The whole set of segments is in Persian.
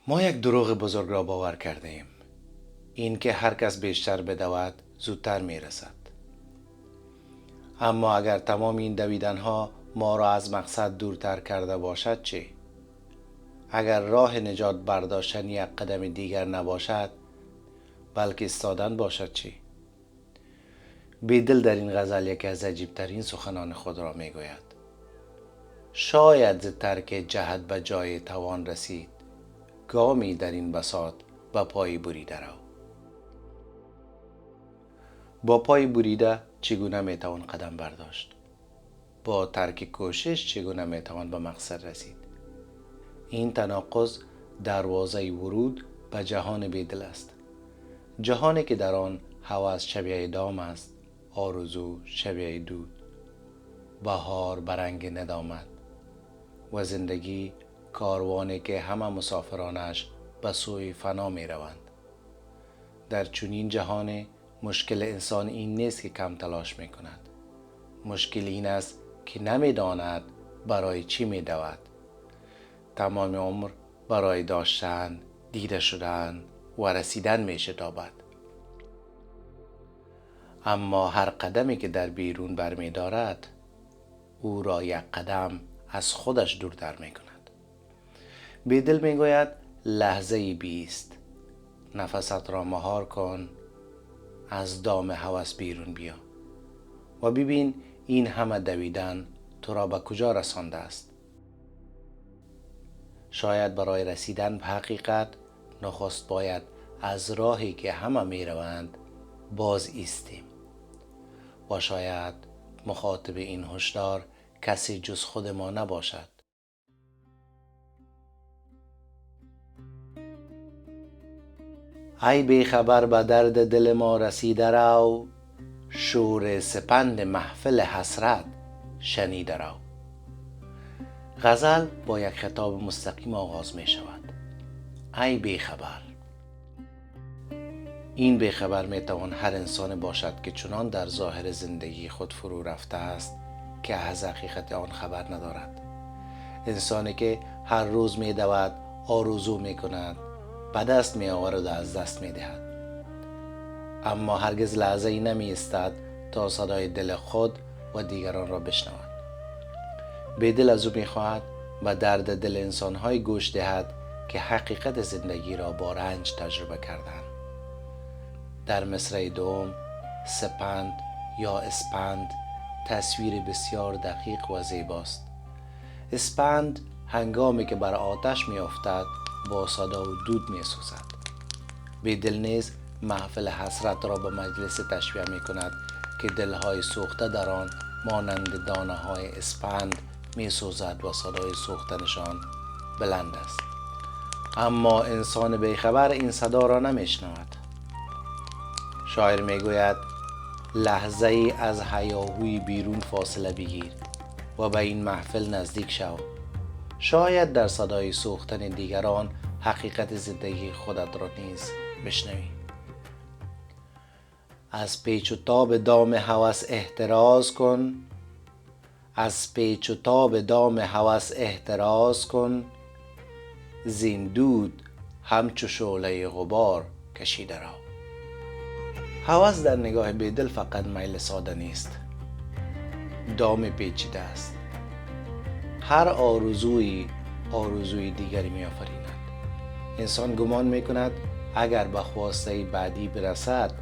ما یک دروغ بزرگ را باور کرده ایم. این که هر کس بیشتر بدود زودتر می رسد. اما اگر تمام این دویدن ها ما را از مقصد دورتر کرده باشد چه؟ اگر راه نجات برداشتن یک قدم دیگر نباشد بلکه ایستادن باشد چه؟ بیدل در این غزل یکی از عجیبترین سخنان خود را می گوید. شاید ز ترک جهت به جای توان رسید، گامی در این بساط با پای بریده رو. با پای بریده چگونه می توان قدم برداشت؟ با ترک کوشش چگونه می توان به مقصد رسید؟ این تناقض دروازه ورود به جهان بیدل است. جهانی که در آن هوس شبیه دام است، آرزو شبیه دود، بهار برنگ ندامت و زندگی کاروانی که همه مسافرانش به سوی فنا می روند. در چنین جهان مشکل انسان این نیست که کم تلاش می کند. مشکل این است که نمی داند برای چی می دود. تمام عمر برای داشتن، دیده شدن و رسیدن می شتابد. اما هر قدمی که در بیرون برمی دارد او را یک قدم از خودش دورتر می کند. بیدل می گوید لحظه بیست، نفست را مهار کن، از دام هوس بیرون بیا و ببین این همه دویدن تو را به کجا رسانده است. شاید برای رسیدن به حقیقت نخست باید از راهی که همه می روند باز ایستیم و شاید مخاطب این هشدار کسی جز خود ما نباشد. ای بی خبر به درد دل ما رسیده رو، شور سپند محفل حسرت شنیده رو. غزل با یک خطاب مستقیم آغاز می شود. ای بی خبر. این بیخبر می توان هر انسان باشد که چنان در ظاهر زندگی خود فرو رفته است که از حقیقت آن خبر ندارد. انسانی که هر روز می دود، آرزو می کند، به دست می آورد و از دست می دهد. اما هرگز لحظه ای نمی ایستد تا صدای دل خود و دیگران را بشنود. بیدل از او می خواهد به درد دل انسان‌های گوش دهد که حقیقت زندگی را با رنج تجربه کردند. در مصرع دوم سپند یا اسپند تصویر بسیار دقیق و زیباست. اسپند هنگامی که بر آتش می افتد با صدا و دود می سوزد. بیدل نیز محفل حسرت را به مجلس تشبیه می کند که دلهای سوخته در آن مانند دانه های اسپند می سوزد و صدای سوختنشان بلند است. اما انسان بیخبر این صدا را نمی شنود. شاعر می گوید لحظه ای از هیاهوی بیرون فاصله بگیر و به این محفل نزدیک شو. شاید در صدای سوختن دیگران حقیقت زندگی خودت را نیز بشنوی. از پیچ و تاب دام هوس احتراز کن، از پیچ و تاب دام هوس احتراز کن، زین دود همچو شعله غبار کشیده رو. هوس در نگاه بیدل فقط میل ساده نیست، دام پیچیده است. هر آرزویی آرزوی دیگری می آفریند. انسان گمان می کند اگر به خواسته بعدی برسد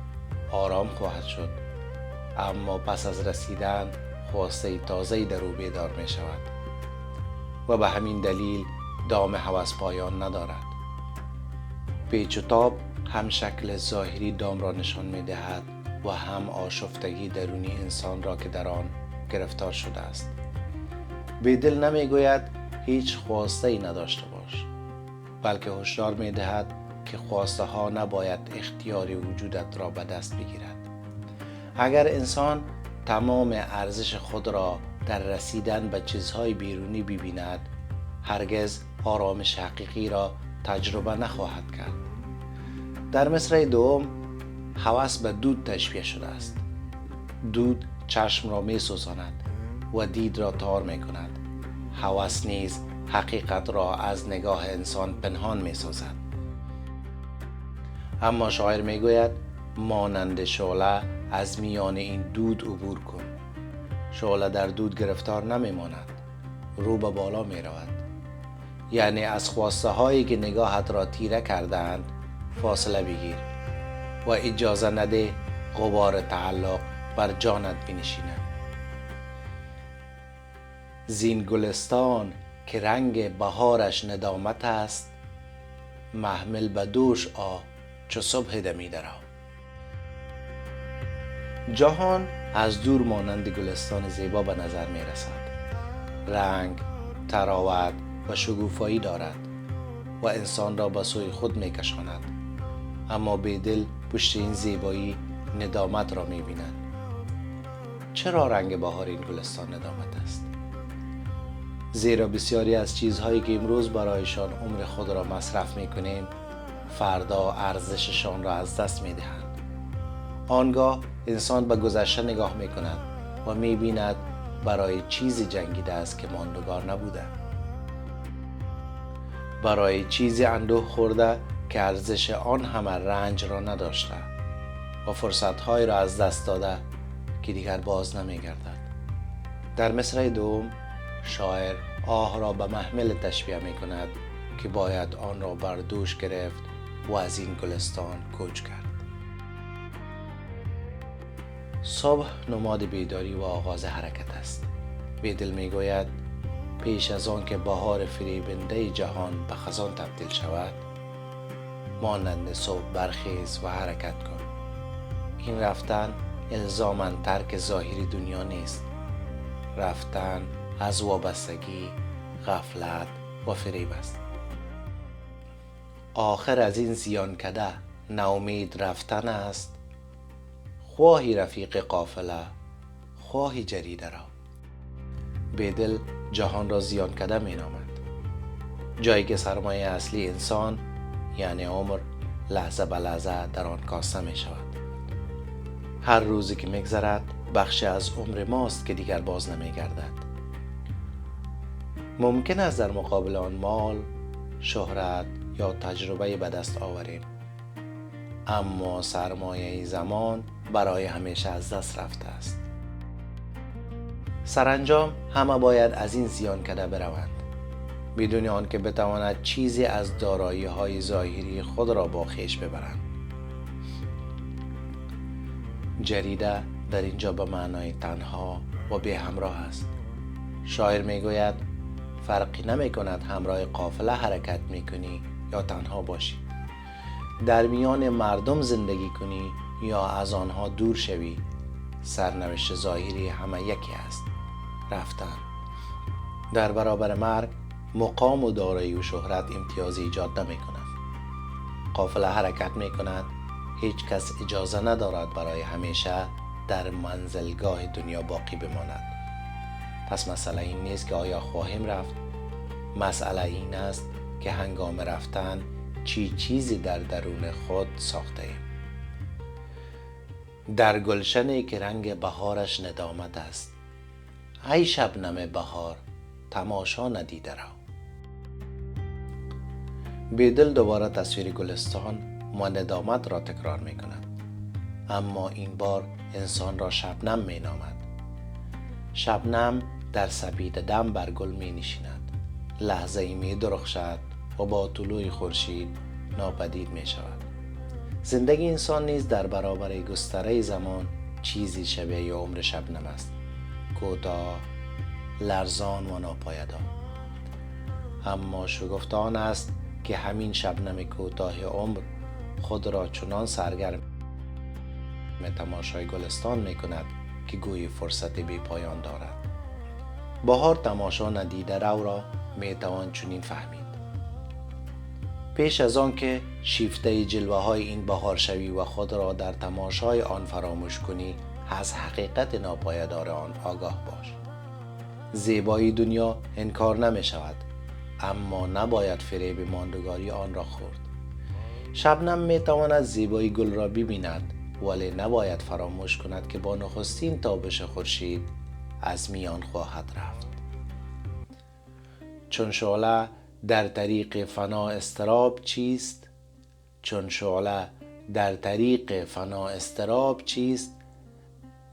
آرام خواهد شد، اما پس از رسیدن خواسته تازه‌ای در او بیدار می شود و به همین دلیل دام هوس پایان ندارد. پیچ و تاب هم شکل ظاهری دام را نشان می دهد و هم آشفتگی درونی انسان را که در آن گرفتار شده است. بیدل نمی گوید هیچ خواسته ای نداشته باش، بلکه هشدار می دهد که خواسته ها نباید اختیار وجودت را به دست بگیرد. اگر انسان تمام ارزش خود را در رسیدن به چیزهای بیرونی ببیند، هرگز آرامش حقیقی را تجربه نخواهد کرد. در مصرع دوم هوس به دود تشبیه شده است. دود چشم را می سوزاند و دید را تار می کند. هوس نیز حقیقت را از نگاه انسان پنهان می سازد. اما شاعر می گوید مانند شعله از میان این دود عبور کن. شعله در دود گرفتار نمی ماند، رو به بالا می رود. یعنی از خواسته هایی که نگاهت را تیره کردند فاصله بگیر و اجازه نده غبار تعلق بر جانت بنشیند. زین گلستان که رنگ بهارش ندامت است، محمل به دوش آ چو صبح دمیده را. جهان از دور مانند گلستان زیبا به نظر می رسد. رنگ، طراوت و شگوفایی دارد و انسان را به سوی خود می کشاند. اما بیدل پشت این زیبایی ندامت را می بیند. چرا رنگ بهار این گلستان ندامت است؟ زیرا بسیاری از چیزهایی که امروز برایشان عمر خود را مصرف می کنیم فردا ارزششان را از دست می دهند. آنگاه انسان به گذشته نگاه می کند و می بیند برای چیزی جنگیده است که ماندگار نبوده، برای چیزی اندوه خورده که ارزش آن همه رنج را نداشته و فرصتهایی را از دست داده که دیگر باز نمی گردد. در مصرع دوم شاعر آه را به محمل تشبیه می کند که باید آن را بر دوش گرفت و از این گلستان کوچ کرد. صبح نماد بیداری و آغاز حرکت است. بیدل می گوید پیش از آن که بهار فریبنده جهان به خزان تبدیل شود، مانند صبح برخیز و حرکت کن. این رفتن الزاماً ترک ظاهری دنیا نیست. رفتن از وابستگی، غفلت و فریب است. آخر از این زیانکده ناامید رفتن است، خواهی رفیق قافله، خواهی جریده را. بیدل جهان را زیانکده می نامد، جایی که سرمایه اصلی انسان یعنی عمر لحظه به لحظه در آن کاسته می شود. هر روزی که می گذرد بخشی از عمر ماست که دیگر باز نمی گردد. ممکن است در مقابل آن مال، شهرت یا تجربه به دست آوریم، اما سرمایه زمان برای همیشه از دست رفته است. سرانجام همه باید از این زیانکده بروند، بدون آنکه بتواند چیزی از دارایی‌های ظاهری خود را با خویش ببرند. جریده در اینجا به معنای تنها و بی همراه است. شاعر میگوید فرقی نمی کند همراه قافله حرکت میکنی یا تنها باشی، در میان مردم زندگی کنی یا از آنها دور شوی، سرنوشت ظاهری همه یکی است، رفتن. در برابر مرگ مقام و دارایی و شهرت امتیازی ایجاد نمی کند. قافله حرکت می کند، هیچ کس اجازه ندارد برای همیشه در منزلگاه دنیا باقی بماند. پس مسئله این نیست که آیا خواهیم رفت، مسئله این است که هنگام رفتن چیزی در درون خود ساخته ایم. در گلشنی که رنگ بهارش ندامت است، ای شبنم بهار تماشا ندیده را. بیدل دوباره تصویر گلستان و ندامت را تکرار می کند، اما این بار انسان را شبنم می نامد. شبنم در سپید دم بر گل می نشیند، لحظه ای می درخشد و با طلوع خورشید ناپدید می شود. زندگی انسان نیز در برابر گستره زمان چیزی شبیه عمر شبنم است، کوتاه، لرزان و ناپایدار. اما شگفت آن است که همین شبنم کوتاه عمر خود را چنان سرگرم تماشای گلستان می کند که گویی فرصت بی پایان دارد. بهار تماشا ندیده رو را می توان چنین فهمید: پیش از آن که شیفته جلوه های این بهار شوی و خود را در تماشای آن فراموش کنی، از حقیقت ناپایدار آن آگاه باش. زیبایی دنیا انکار نمی شود، اما نباید فریب ماندگاری آن را خورد. شبنم می تواند زیبایی گل را ببیند، ولی نباید فراموش کند که با نخستین تابش خورشید از میان خواهد رفت. چون شعله در طریق فنا اضطراب چیست؟ چون شعله در طریق فنا اضطراب چیست؟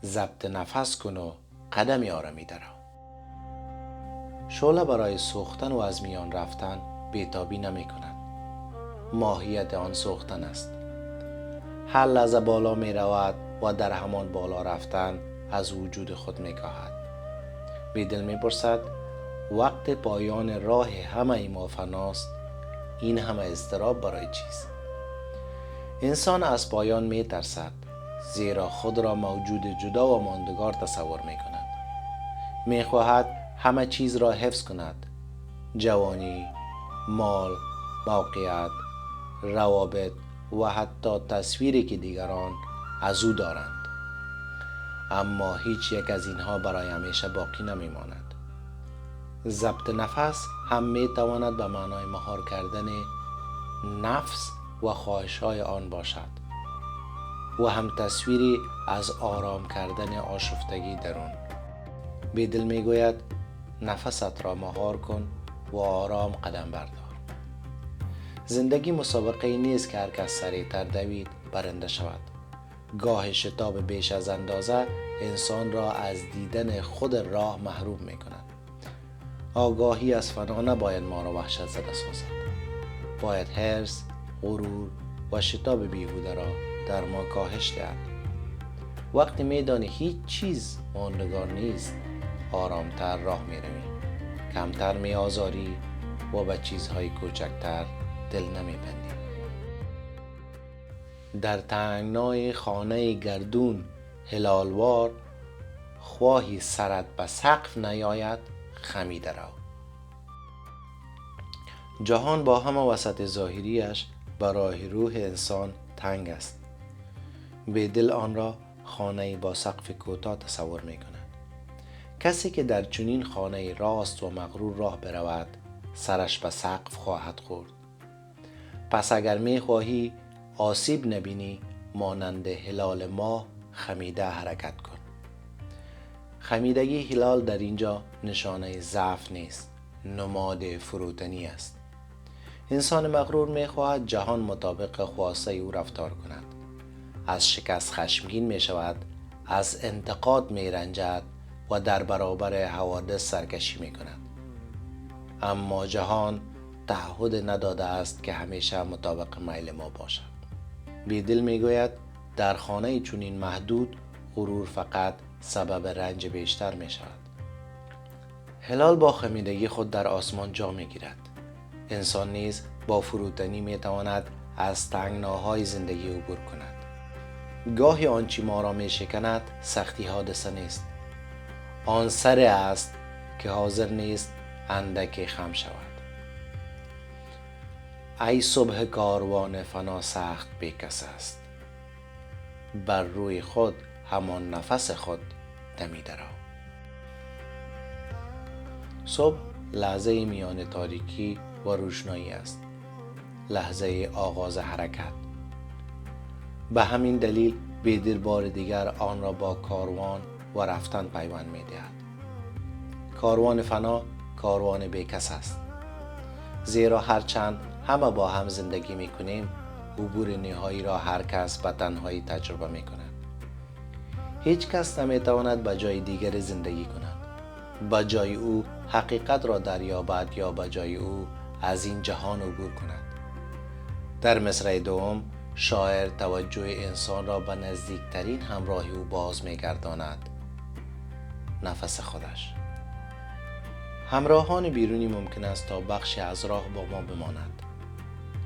ضبط نفس کن و قدمی آرامی درآ. شعله برای سوختن و از میان رفتن بیتابی نمی کند. ماهیت آن سوختن است. هر لحظه بالا می رود و در همان بالا رفتن از وجود خود می کاهد. بیدل می پرسد وقت پایان راه همه ما فناست، این همه اضطراب برای چیست؟ انسان از پایان می ترسد، زیرا خود را موجود جدا و ماندگار تصور می کند. می خواهد همه چیز را حفظ کند: جوانی، مال، موقعیت، روابط و حتی تصویری که دیگران از او دارند. اما هیچ یک از اینها برای همیشه باقی نمی ماند. ضبط نفس هم می تواند به معنای مهار کردن نفس و خواهش‌های آن باشد و هم تصویری از آرام کردن آشفتگی درون. بیدل می گوید نفست را مهار کن و آرام قدم بردار. زندگی مسابقه نیست که هر کس سریعتر دوید برنده شود. گاه شتاب بیش از اندازه انسان را از دیدن خود راه محروم می کند. آگاهی از فنا نباید ما را وحشت زده سازد. باید حرص، غرور و شتاب بیهوده را در ما کاهش دهد. وقتی می دانی هیچ چیز ماندگار نیست، آرامتر راه می روی، کمتر می آزاری و به چیزهای کوچکتر دل نمی بندی. در تنگنای خانه گردون هلالوار، خواهی سرت به سقف نیاید خمیده رو. جهان با همه وسط ظاهریش برای روح انسان تنگ است. بیدل آن را خانه با سقف کوتاه تصور می کند. کسی که در چنین خانه راست و مغرور راه برود سرش به سقف خواهد خورد. پس اگر می خواهی آسیب نبینی، مانند هلال ماه خمیده حرکت کن. خمیدگی هلال در اینجا نشانه ضعف نیست، نماد فروتنی است. انسان مغرور می خواهد جهان مطابق خواسته او رفتار کند. از شکست خشمگین می شود، از انتقاد می رنجد و در برابر حوادث سرکشی می کند. اما جهان تعهد نداده است که همیشه مطابق میل ما باشد. بیدل می گوید در خانه چنین محدود غرور فقط سبب رنج بیشتر می شود. هلال با خمیدگی خود در آسمان جا می گیرد. انسان نیز با فروتنی می تواند از تنگناهای زندگی عبور کند. گاهی آنچه ما را می شکند سختی حادثه نیست، آن سر است که حاضر نیست اندکی خم شود. ای صبح کاروان فنا سخت بیکس است، بر روی خود همان نفس خود دمیده رو. صبح لحظه میان تاریکی و روشنایی است، لحظه آغاز حرکت. به همین دلیل بیدل بار دیگر آن را با کاروان و رفتن پیوند می دهد. کاروان فنا کاروان بیکس است، زیرا هرچند همه با هم زندگی می کنیم، عبور نهایی را هر کس به تنهایی تجربه می کند. هیچ کس نمی تواند به جای دیگر زندگی کند. به جای او حقیقت را دریابد یا به جای او از این جهان عبور کند. در مصرع دوم شاعر توجه انسان را به نزدیکترین همراه او باز می گرداند: نفس خودش. همراهان بیرونی ممکن است تا بخشی از راه با ما بمانند،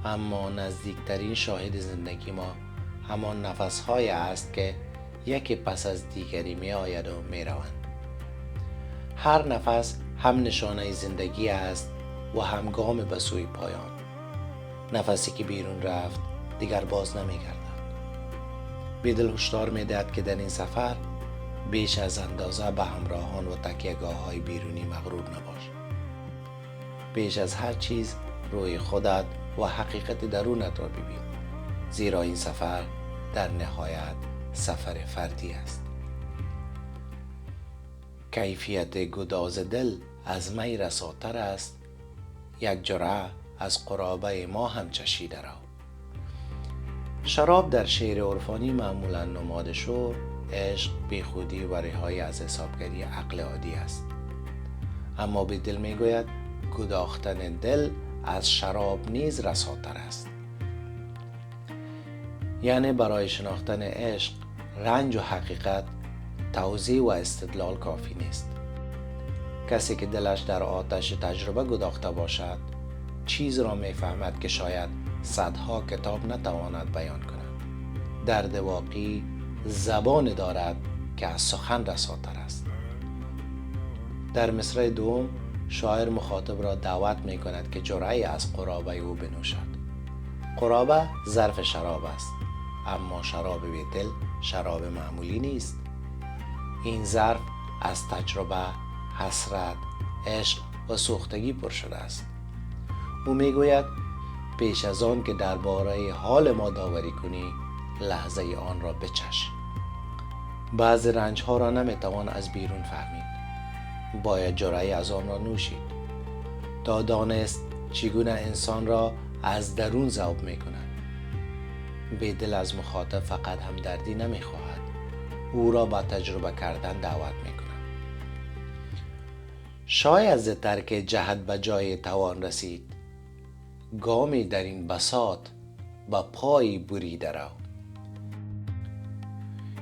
اما نزدیکترین شاهد زندگی ما همان نفس‌های است که یکی پس از دیگری می آید و می روند. هر نفس هم نشانه زندگی است و هم گام به سوی پایان. نفسی که بیرون رفت دیگر باز نمی گردد. بیدل هشدار می دهد که در این سفر بیش از اندازه به همراهان و تکیه‌گاه‌های بیرونی مغرور نباش. بیش از هر چیز روی خودت و حقیقت درونت را ببین، زیرا این سفر در نهایت سفر فردی است. کیفیت گداز دل از می رساتر است یک جرعه از قرابه ما هم چشیده رو. شراب در شعر عرفانی معمولا نماد شو، عشق، بیخودی و رهایی از حسابگری عقل عادی است. اما بیدل میگوید گداختن دل از شراب نیز رساتر است. یعنی برای شناختن عشق، رنج و حقیقت، توضیح و استدلال کافی نیست. کسی که دلش در آتش تجربه گداخته باشد، چیز را میفهمد که شاید صدها کتاب نتواند بیان کند. درد واقعی زبان دارد که از سخن رساتر است. در مصرع دوم شاعر مخاطب را دعوت می کند که جرعه‌ای از قرابه او بنوشد. قرابه ظرف شراب است، اما شراب بیدل شراب معمولی نیست. این ظرف از تجربه، حسرت، عشق و سوختگی پر شده است. او میگوید پیش از آن که درباره حال ما داوری کنی، لحظه آن را بچش. بعض رنج ها را نمیتوان از بیرون فهمید. باید جرعه‌ای از آن را نوشید تا دانست چگونه انسان را از درون ذوب میکند. بیدل از مخاطب فقط همدردی نمیخواهد، او را با تجربه کردن دعوت میکند. شاید ز ترک جهت به جای توان رسید، گامی در این بساط با پای بریده رو.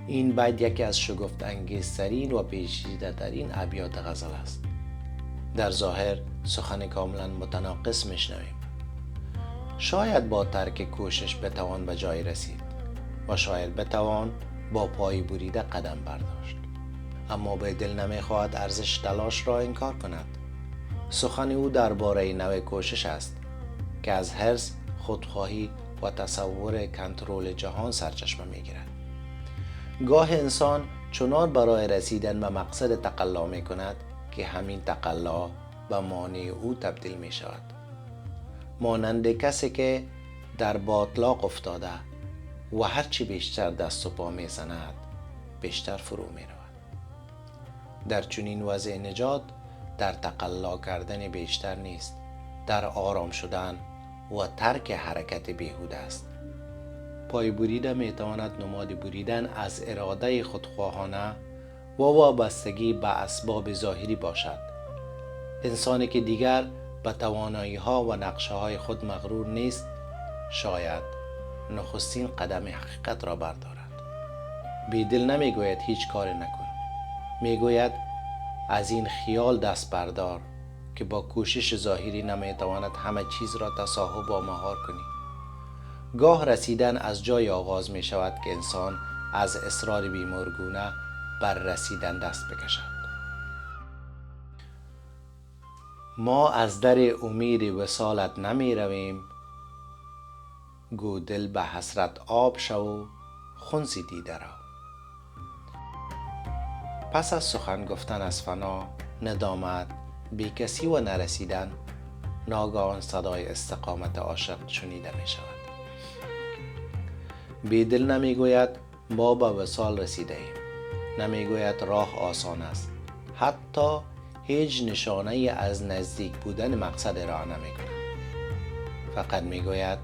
این بیت یکی از شگفت انگیزترین و پیچیده ترین ابیات غزل است. در ظاهر سخن کاملا متناقض میشنویم. شاید با ترک کوشش بتوان به جای رسید و شاید بتوان با پای بریده قدم برداشت. اما بیدل نمیخواهد ارزش تلاش را انکار کند. سخن او درباره نوع کوشش است که از حرص، خودخواهی و تصور کنترل جهان سرچشمه میگیرد. گاه انسان چنان برای رسیدن به مقصد تقلا می کند که همین تقلا به مانع او تبدیل می شود. مانند کسی که در باطلاق افتاده و هرچی بیشتر دست و پا می زند بیشتر فرو می رود. در چنین وضع نجات در تقلا کردن بیشتر نیست، در آرام شدن و ترک حرکت بیهوده است. پای بریده می تواند نماد بریدن از اراده خودخواهانه و وابستگی به اسباب ظاهری باشد. انسانی که دیگر به توانایی ها و نقشه های خود مغرور نیست، شاید نخستین قدم حقیقت را بردارد. بیدل نمی گوید هیچ کار نکن، می گوید از این خیال دست بردار که با کوشش ظاهری نمی تواند همه چیز را تصاحب و مهار کنی. گاه رسیدن از جای آغاز می شود که انسان از اصرار بیمارگونه بر رسیدن دست بکشد. ما از در امید وصالت نمی رویم، گو دل به حسرت آب شو خنزی دیده رو. پس از سخن گفتن از فنا، ندامت، بیکسی و نرسیدن، ناگهان صدای استقامت عاشق شنیده می شود. بیدل نمی گوید ما به وصال رسیده ایم، نمی گوید راه آسان است، حتی هیچ نشانه از نزدیک بودن مقصد را نمی کند. فقط می گوید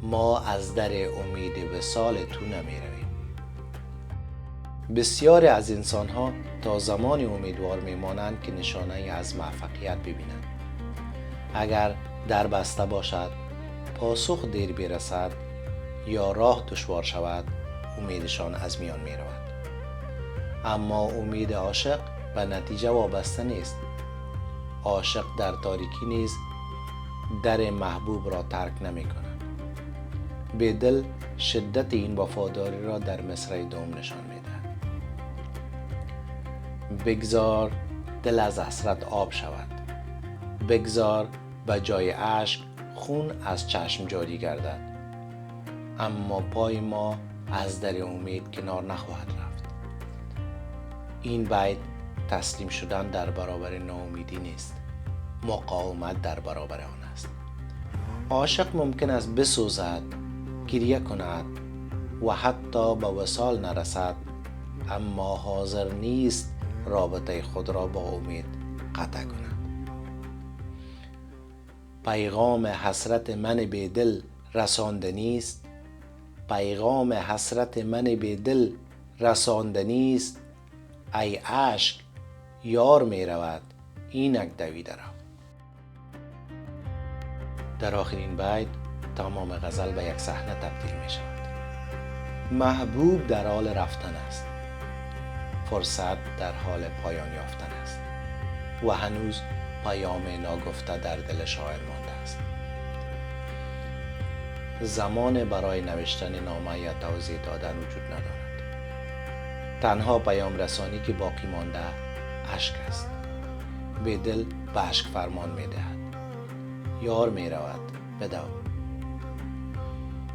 ما از در امید وصال تو نمی رویم. بسیاری از انسان ها تا زمانی امیدوار می مانند که نشانه از موفقیت ببینند. اگر در بسته باشد، پاسخ دیر برسد یا راه دشوار شود، امیدشان از میان می رود. اما امید عاشق به نتیجه وابسته نیست. عاشق در تاریکی نیز در محبوب را ترک نمی کند. بیدل شدت این وفاداری را در مصرع دوم نشان می دهد. بگذار دل از حسرت آب شود، بگذار به جای اشک خون از چشم جاری گردد، اما پای ما از در امید کنار نخواهد رفت. این بیت تسلیم شدن در برابر ناامیدی نیست، مقاومت در برابر آن است. عاشق ممکن است بسوزد، گریه کند و حتی به وصال نرسد، اما حاضر نیست رابطه خود را با امید قطع کند. پیغام حسرت من بیدل رساندنی است. پیغام حسرت من بیدل رساندنی است. ای اشک یار می رود اینک دویده رو. در آخرین بیت تمام غزل به یک صحنه تبدیل می شود. محبوب در حال رفتن است. فرصت در حال پایان یافتن است و هنوز پیام ناگفته در دل شاعر مانده است. زمان برای نوشتن نامه یا توضیح دادن وجود ندارد. تنها پیام رسانی که باقی مانده اشک است. بیدل به اشک فرمان می دهد. یار می رود بدو.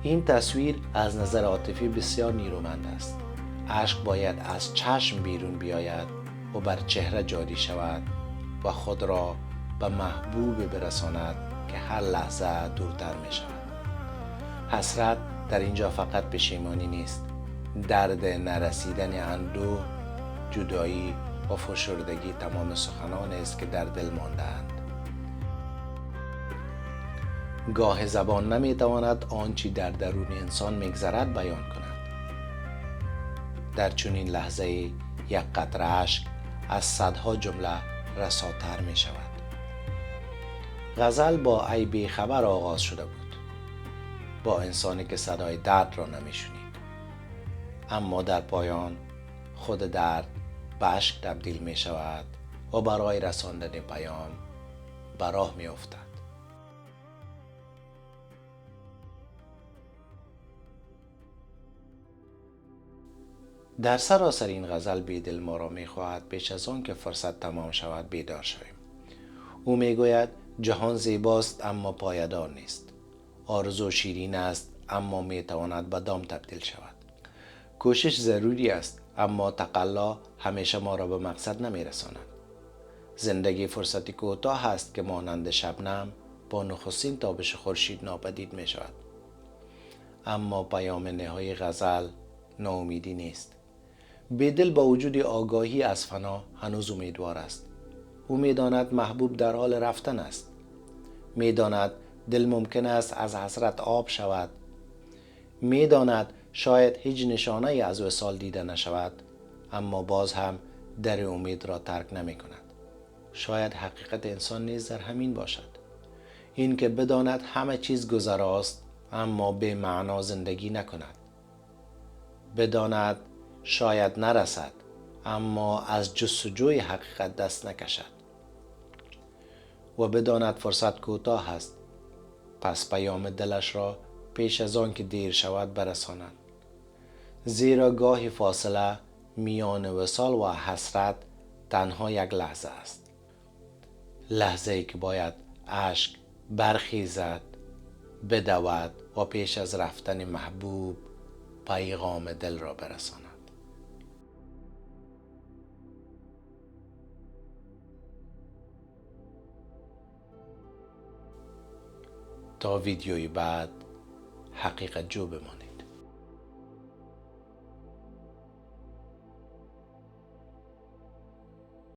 این تصویر از نظر عاطفی بسیار نیرومند است. اشک باید از چشم بیرون بیاید و بر چهره جاری شود و خود را به محبوب برساند که هر لحظه دورتر می شود. حسرت در اینجا فقط پشیمانی نیست. درد نرسیدن اندوه، جدایی و فشردگی تمام سخنان است که در دل مانده‌اند. گاه زبان نمیتواند آنچه در درون انسان میگذرد بیان کند. در چنین لحظه یک قطره اشک از صدها جمله رساتر می شود. غزل با ای بیخبر آغاز شده بود، با انسانی که صدای درد را نمی شنید. اما در پایان خود درد به اشک تبدیل می شود و برای رساندن پیام به راه می افتد. در سراسر این غزل بیدل ما را می خواهد پیش از آن که فرصت تمام شود بیدار شویم. او می گوید جهان زیباست اما پایدار نیست. آرزو شیرین است اما می تواند به دام تبدیل شود. کوشش ضروری است اما تقلا همیشه ما را به مقصد نمی رساند. زندگی فرصتی کوتاه است که مانند شبنم با نخستین تابش خورشید ناپدید می شود. اما پیام نهایی غزل ناامیدی نیست. بیدل با وجود آگاهی از فنا هنوز امیدوار است. او می‌داند محبوب در حال رفتن است. می‌داند دل ممکن است از حسرت آب شود. می‌داند شاید هیچ نشانه از وصال دیده نشود، اما باز هم در امید را ترک نمی‌کند. شاید حقیقت انسان نیز در همین باشد. این که بداند همه چیز گذراست اما به معنا زندگی نکند. بداند شاید نرسد اما از جستجوی حقیقت دست نکشد و بداند فرصت کوتاه است، پس پیام دلش را پیش از آن که دیر شود برساند. زیرا گاهی فاصله میان وصال و حسرت تنها یک لحظه است. لحظه ای که باید اشک برخیزد، بدود و پیش از رفتن محبوب پیغام دل را برساند. تا ویدیوی بعد حقیقت جو بمانید.